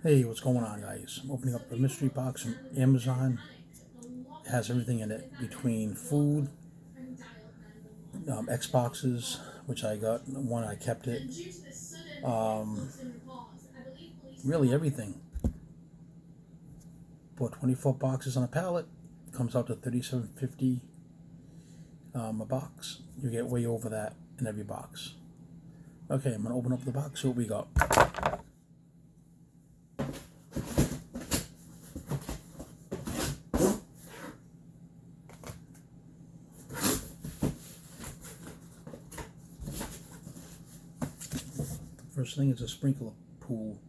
Hey, what's going on, guys? I'm opening up a mystery box from Amazon. It has everything in it between food, Xboxes, which I got one, I kept it. Um, really everything. Bought 24 boxes on a pallet. Comes out to $37.50 a box. You get way over that in every box. Okay, I'm gonna open up the box. See what we got. First thing is a sprinkler pool.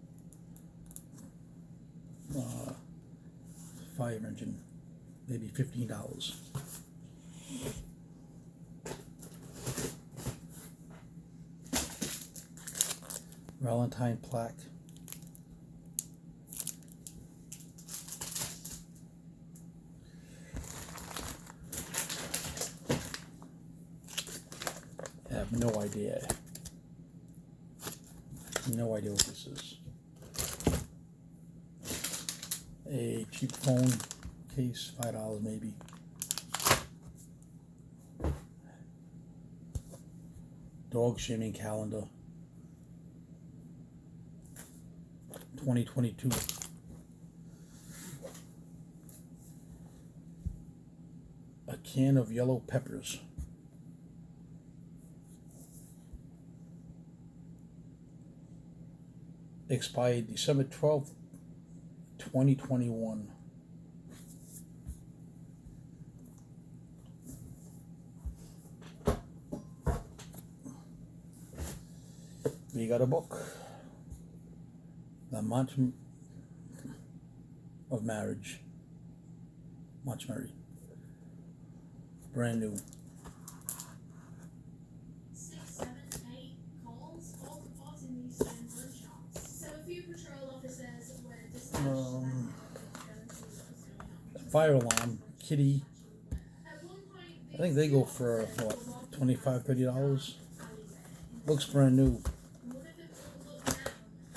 Fire engine, maybe $15. Valentine plaque. I have no idea. No idea what this is. A cheap phone case, $5 maybe. Dog shaming calendar. 2022. A can of yellow peppers. Expired December 12th, 2021. We got a book. The Month of Marriage. Much Mary. Brand new. Fire alarm, kitty. I think they go for what, $25, $30. Looks brand new.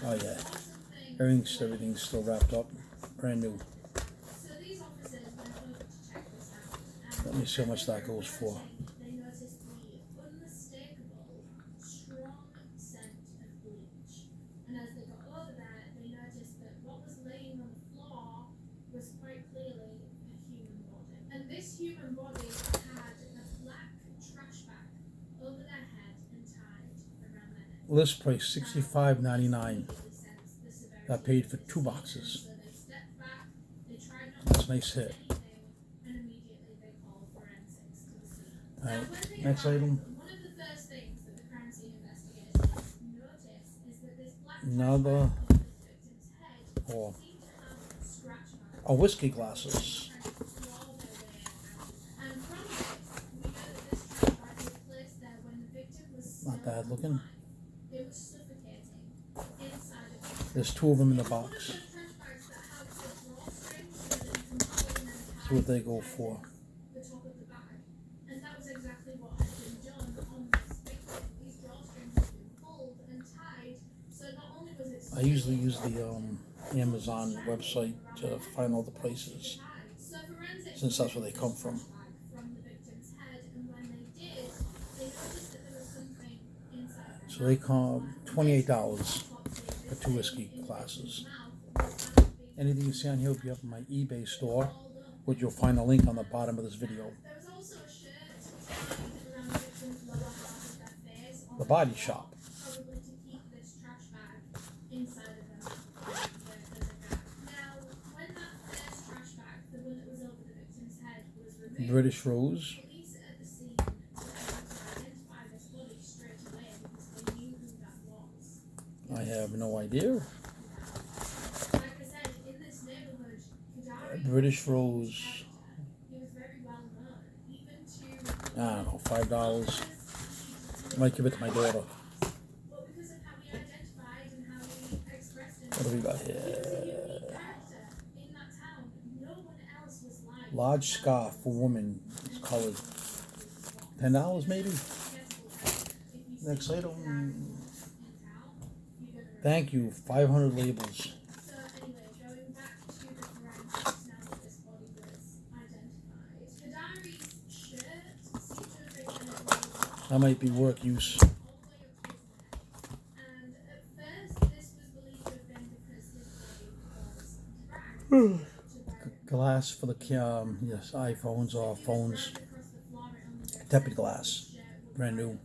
Oh yeah, everything's still wrapped up, brand new. Let me see how much that goes for. This human body had a black trash bag over their head and tied around their neck. List price $65.99. Got paid for 2 boxes. That's a nice hit. Alright, next item. Another whiskey glasses. Not bad looking. There's 2 of them in the box. See what they go for. I usually use the Amazon website to find all the prices, since that's where they come from. So they come $28 for 2 whiskey glasses. Anything you see on here will be up in my eBay store, which you'll find a link on the bottom of this video. The Body Shop. British Rose. I have no idea. British Rose. I don't know, $5. I might give it to my daughter. What do we got here? Large scarf for woman. It's colored. $10 maybe? Next item. Thank you. 500 labels. That might be work use. Glass for the yes, iPhones or phones. Tepid glass, brand new.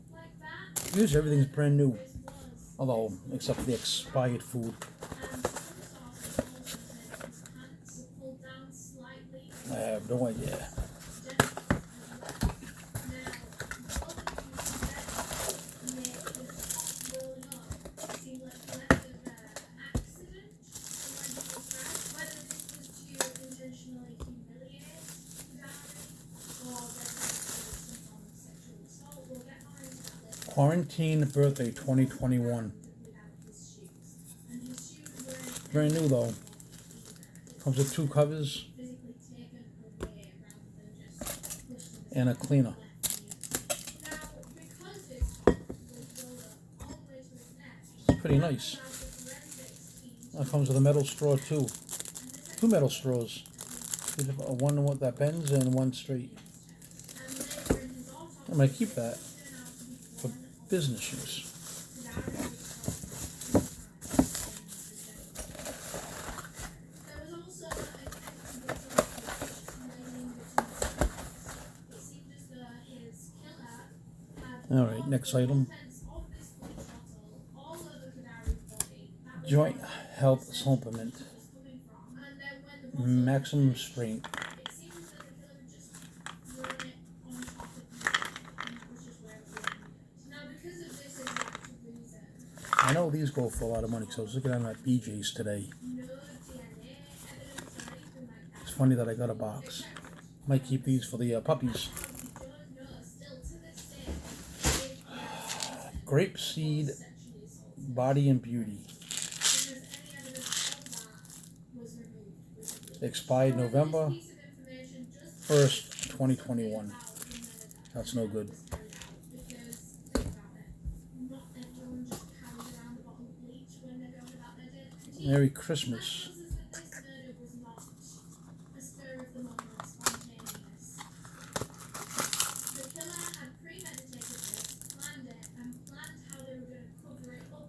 Usually everything's brand new, although except for the expired food. I have no idea. Quarantine birthday 2021. Brand new though. Comes with 2 covers and a cleaner. It's pretty nice. That comes with a metal straw too. 2 metal straws. One that bends and one straight. I'm gonna keep that for business use. All right, next item. Joint health supplement. Maximum strength. I know these go for a lot of money because I was looking at them at BJ's today. It's funny that I got a box. Might keep these for the puppies. Grapeseed Body and Beauty. Expired November 1st, 2021. That's no good. Merry Christmas.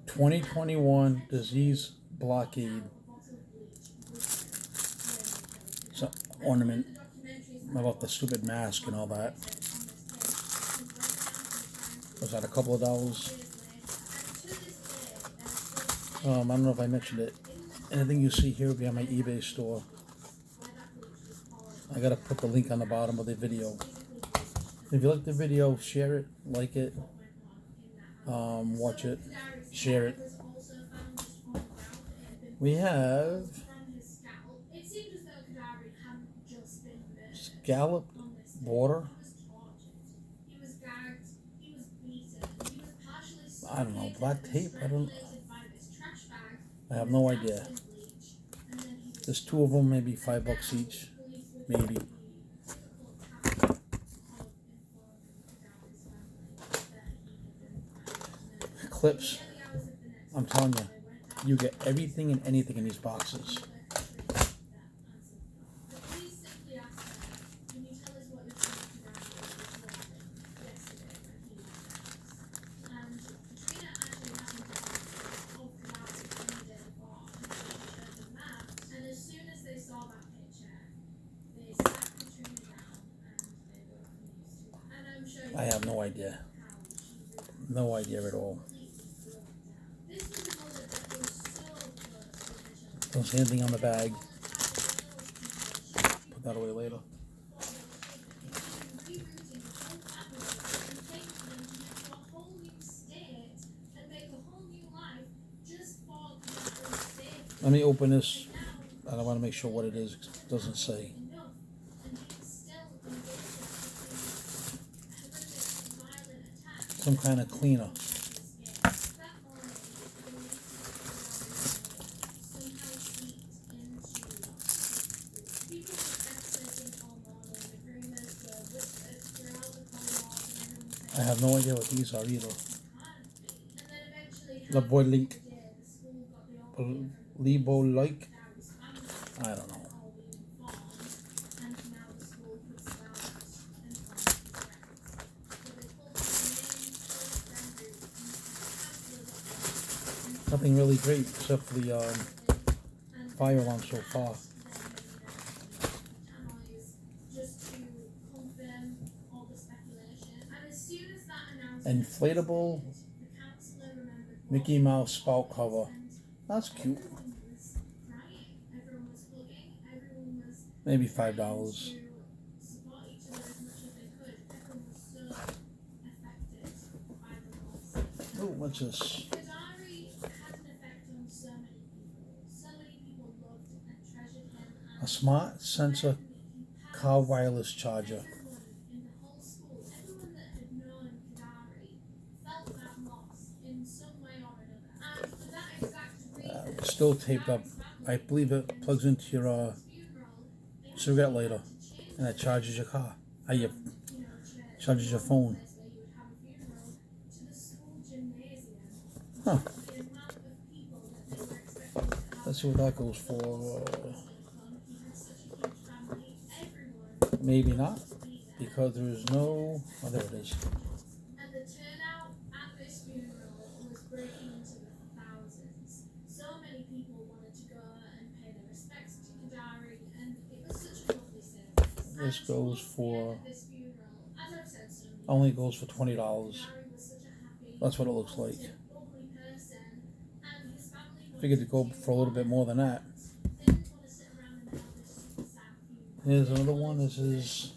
(2021) disease blockade. It's an ornament about the stupid mask and all that. Was that a couple of dollars? I don't know if I mentioned it. Anything you see here will be on my eBay store. I gotta put the link on the bottom of the video. If you like the video, share it, like it, watch it, share it. We have scalloped border. I don't know, black tape. I have no idea. There's 2 of them, maybe $5 each, maybe. Clips. I'm telling you, you get everything and anything in these boxes. I have no idea. No idea at all. Don't see anything on the bag. Put that away later. Let me open this. I don't want to make sure what it is. It doesn't say. Some kind of cleaner. I have no idea what these are either. The boy link. Lebo like. I don't know. Nothing really great except for the fire alarm so far. Inflatable Mickey Mouse spout cover. That's cute. Maybe $5. Oh, what's this? A smart sensor car wireless charger. Still taped up. I believe it plugs into your cigarette lighter, and it charges your car. Charges your phone. Huh. Let's see what that goes for. Maybe not, because there's no. Oh, there it is. This goes for, only goes for $20. That's what it looks like. Figured to go for a little bit more than that. Here's another one. This is,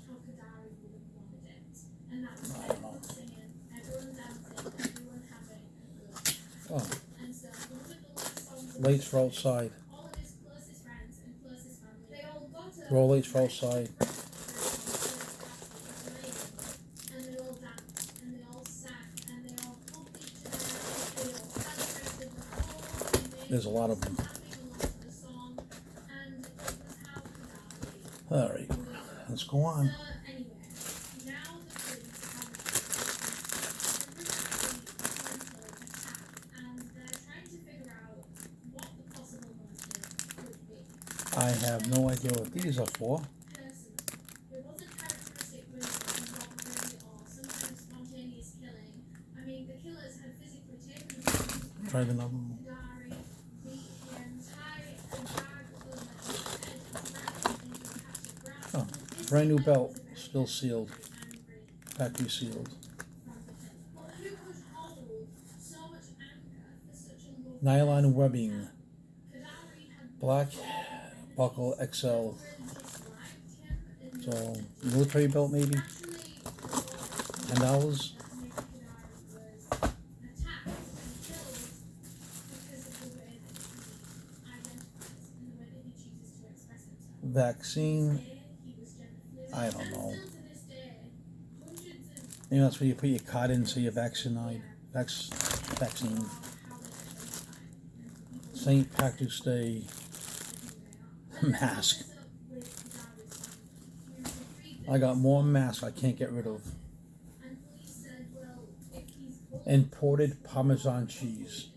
I don't know. Oh, lights for outside. Throw lights for outside. There's a lot of them. Alright, let's go on. I have no idea what these are for. Try the number. Oh, brand new belt, still sealed, factory sealed. Nylon webbing, black buckle XL. So military belt maybe. $10. Vaccine. I don't know. Maybe that's where you put your card in so you're vaccinated. Vaccine. St. Patrick's Day mask. I got more masks I can't get rid of. Imported Parmesan cheese.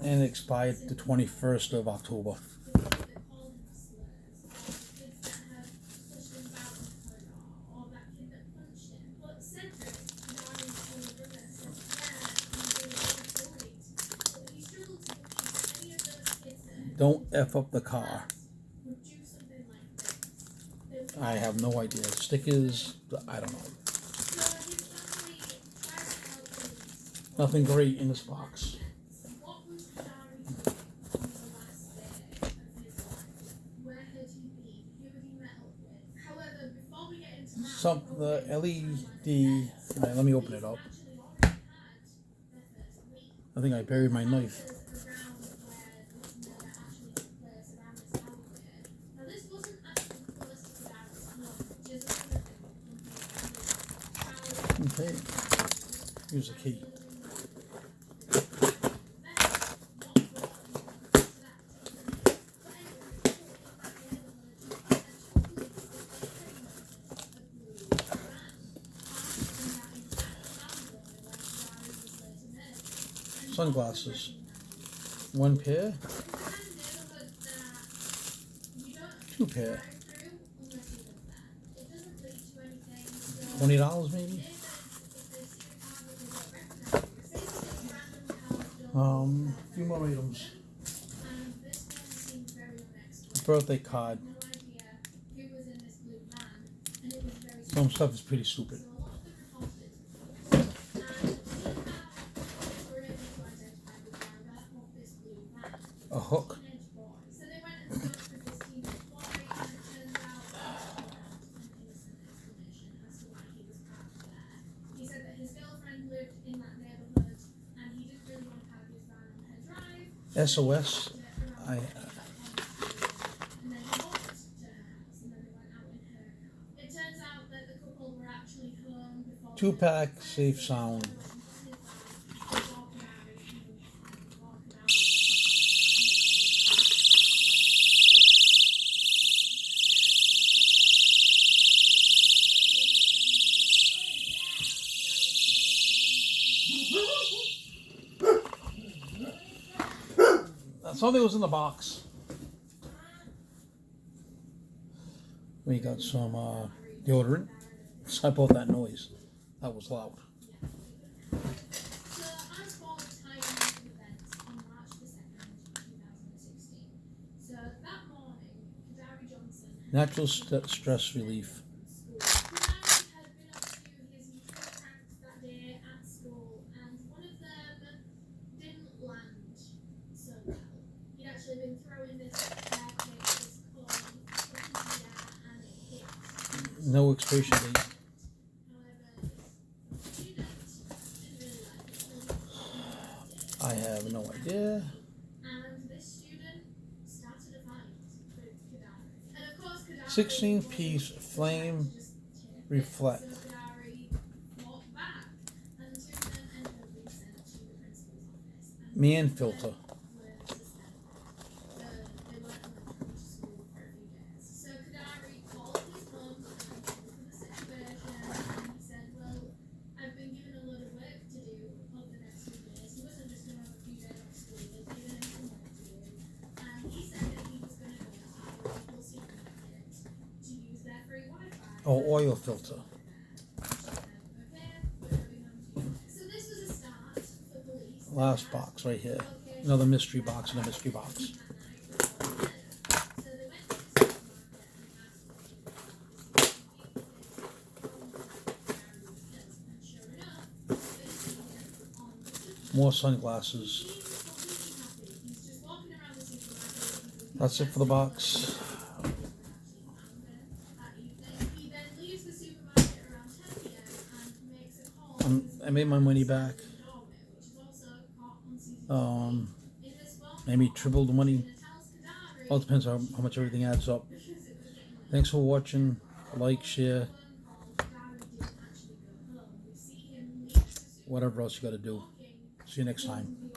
And it expired the 21st of October. Don't F up the car. I have no idea. Stickers, I don't know. Nothing great in this box. The LED. Right, let me open it up. I think I buried my knife. Okay, here's the key. Sunglasses. One pair. Two pair. $20 maybe. A few more items. Birthday card. Some stuff is pretty stupid. A hook. SOS. Two-pack safe sound. Something was in the box. We got some deodorant. So I bought that noise. That was loud. Natural stress relief. No expiration date. I have no idea. 16-piece flame reflect. Man filter. Oh, oil filter. Last box right here. Another mystery box and a mystery box. More sunglasses. That's it for the box. I made my money back. Maybe triple the money. All depends on how much everything adds up. Thanks for watching. Like, share, whatever else you got to do. See you next time.